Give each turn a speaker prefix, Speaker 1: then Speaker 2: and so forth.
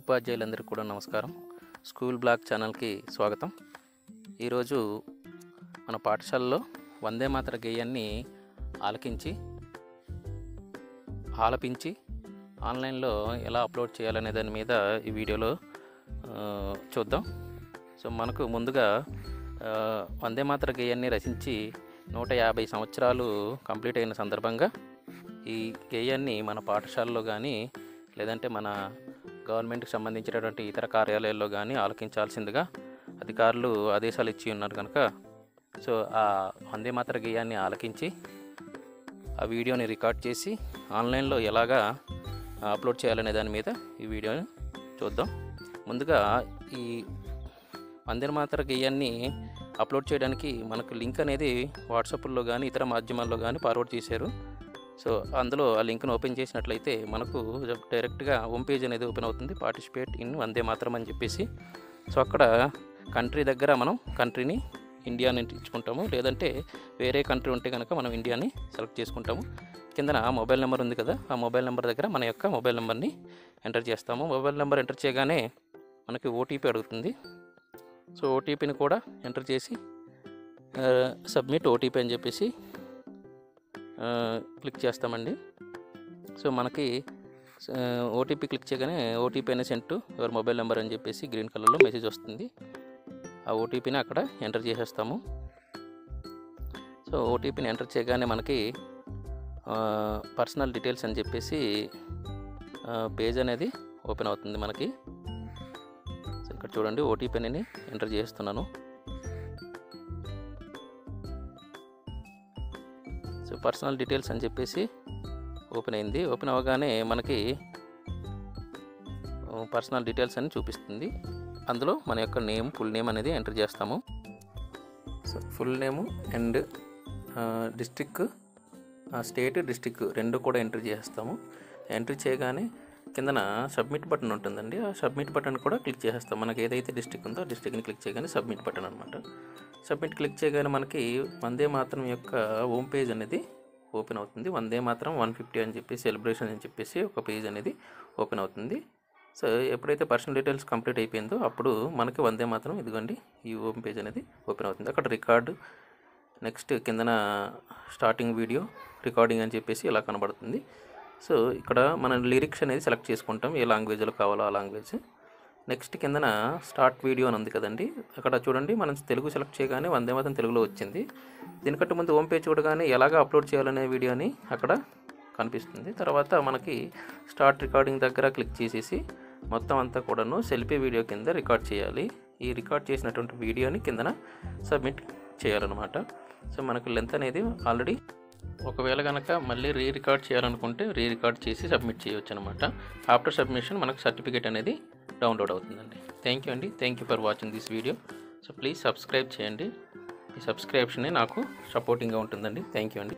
Speaker 1: ఉపాధ్యాయులందరికీ కూడా నమస్కారం. School blog ఛానల్కి స్వాగతం. ఈరోజు మన పాఠశాలలో వందే మాతర గేయాన్ని ఆలపించి ఆన్లైన్లో ఎలా అప్లోడ్ చేయాలనే దాని మీద ఈ వీడియోలో చూద్దాం. సో మనకు ముందుగా వందే మాతర గేయాన్ని రచించి 150 సంవత్సరాలు కంప్లీట్ అయిన సందర్భంగా ఈ గేయాన్ని మన పాఠశాలలో కానీ లేదంటే మన గవర్నమెంట్కి సంబంధించినటువంటి ఇతర కార్యాలయాల్లో కానీ ఆలకించాల్సిందిగా అధికారులు ఆదేశాలు ఇచ్చి ఉన్నారు కనుక సో ఆ వందే మాతర గేయాన్ని ఆలకించి ఆ వీడియోని రికార్డ్ చేసి ఆన్లైన్లో ఎలాగా అప్లోడ్ చేయాలనే దాని మీద ఈ వీడియోని చూద్దాం. ముందుగా ఈ వందే మాతర గేయాన్ని అప్లోడ్ చేయడానికి మనకు లింక్ అనేది వాట్సాప్లో కానీ ఇతర మాధ్యమాల్లో కానీ ఫార్వర్డ్ చేశారు. సో అందులో ఆ లింక్ను ఓపెన్ చేసినట్లయితే మనకు డైరెక్ట్గా హోమ్ పేజ్ అనేది ఓపెన్ అవుతుంది. పార్టిసిపేట్ ఇన్ వందే మాతరం అని చెప్పేసి. సో అక్కడ కంట్రీ దగ్గర మనం కంట్రీని ఇండియాని ఇచ్చుకుంటాము, లేదంటే వేరే కంట్రీ ఉంటే కనుక మనం ఇండియాని సెలెక్ట్ చేసుకుంటాము. కిందన మొబైల్ నెంబర్ ఉంది కదా, ఆ మొబైల్ నెంబర్ దగ్గర మన యొక్క మొబైల్ నెంబర్ని ఎంటర్ చేస్తాము. మొబైల్ నెంబర్ ఎంటర్ చేయగానే మనకి ఓటీపీ అడుగుతుంది. సో ఓటీపీని కూడా ఎంటర్ చేసి సబ్మిట్ ఓటీపీ అని చెప్పేసి క్లిక్ చేస్తామండి. సో మనకి ఓటీపీ క్లిక్ చేయగానే ఓటీపీ అనేది send to your mobile number అని చెప్పేసి గ్రీన్ కలర్లో మెసేజ్ వస్తుంది. ఆ ఓటీపీని అక్కడ ఎంటర్ చేసేస్తాము. సో ఓటీపీని ఎంటర్ చేయగానే మనకి పర్సనల్ డీటెయిల్స్ అని చెప్పేసి పేజ్ అనేది ఓపెన్ అవుతుంది మనకి. సో ఇక్కడ చూడండి, ఓటీపీ అనేది ఎంటర్ చేస్తున్నాను. సో పర్సనల్ డీటెయిల్స్ అని చెప్పేసి ఓపెన్ అయింది. ఓపెన్ అవ్వగానే మనకి పర్సనల్ డీటెయిల్స్ అని చూపిస్తుంది. అందులో మన యొక్క ఫుల్ నేమ్ అనేది ఎంటర్ చేస్తాము. So full name and district, state, district రెండు కూడా ఎంటర్ చేస్తాము. ఎంట్రీ చేయగానే కిందన సబ్మిట్ బటన్ ఉంటుందండి. ఆ సబ్మిట్ బటన్ కూడా క్లిక్ చేసేస్తాం. మనకి ఏదైతే డిస్ట్రిక్ట్ ఉందో ఆ డిస్ట్రిక్ట్ని క్లిక్ చేయగానే సబ్మిట్ బటన్ అనమాట. సబ్మిట్ క్లిక్ చేయగానే మనకి వందే మాతరం యొక్క హోమ్ పేజ్ అనేది ఓపెన్ అవుతుంది. వందే మాతరం 150 అని చెప్పి సెలబ్రేషన్ అని చెప్పేసి ఒక పేజ్ అనేది ఓపెన్ అవుతుంది. సో ఎప్పుడైతే పర్సనల్ డీటెయిల్స్ కంప్లీట్ అయిపోయిందో అప్పుడు మనకి వందే మాతరం ఇదిగోండి ఈ హోమ్ పేజ్ అనేది ఓపెన్ అవుతుంది. అక్కడ రికార్డు, నెక్స్ట్ కిందన స్టార్టింగ్ వీడియో రికార్డింగ్ అని చెప్పేసి ఇలా కనబడుతుంది. సో ఇక్కడ మనం లిరిక్స్ అనేది సెలెక్ట్ చేసుకుంటాం, ఏ లాంగ్వేజ్లో కావాలో ఆ లాంగ్వేజ్. నెక్స్ట్ కిందన స్టార్ట్ వీడియో అని ఉంది కదండి, అక్కడ చూడండి మనం తెలుగు సెలెక్ట్ చేయగానే వందే మాతరం తెలుగులో వచ్చింది. దీనికంటే ముందు హోమ్ పేజ్ చూడగానే ఎలాగ అప్లోడ్ చేయాలనే వీడియోని అక్కడ కనిపిస్తుంది. తర్వాత మనకి స్టార్ట్ రికార్డింగ్ దగ్గర క్లిక్ చేసేసి మొత్తం అంతా కూడాను సెల్ఫీ వీడియో కింద రికార్డ్ చేయాలి. ఈ రికార్డ్ చేసినటువంటి వీడియోని కిందన సబ్మిట్ చేయాలన్నమాట. సో మనకు లెంత్ అనేది ఆల్రెడీ, ఒకవేళ కనుక మళ్ళీ రికార్డ్ చేయాలనుకుంటే రికార్డ్ చేసి సబ్మిట్ చేయవచ్చు అనమాట. ఆఫ్టర్ సబ్మిషన్ మనకు సర్టిఫికేట్ అనేది డౌన్లోడ్ అవుతుందండి. థ్యాంక్ యూ అండి. Thank you for watching this video. So please subscribe చేయండి. ఈ సబ్స్క్రిప్షనే నాకు సపోర్టింగ్గా ఉంటుందండి. థ్యాంక్ యూ అండి.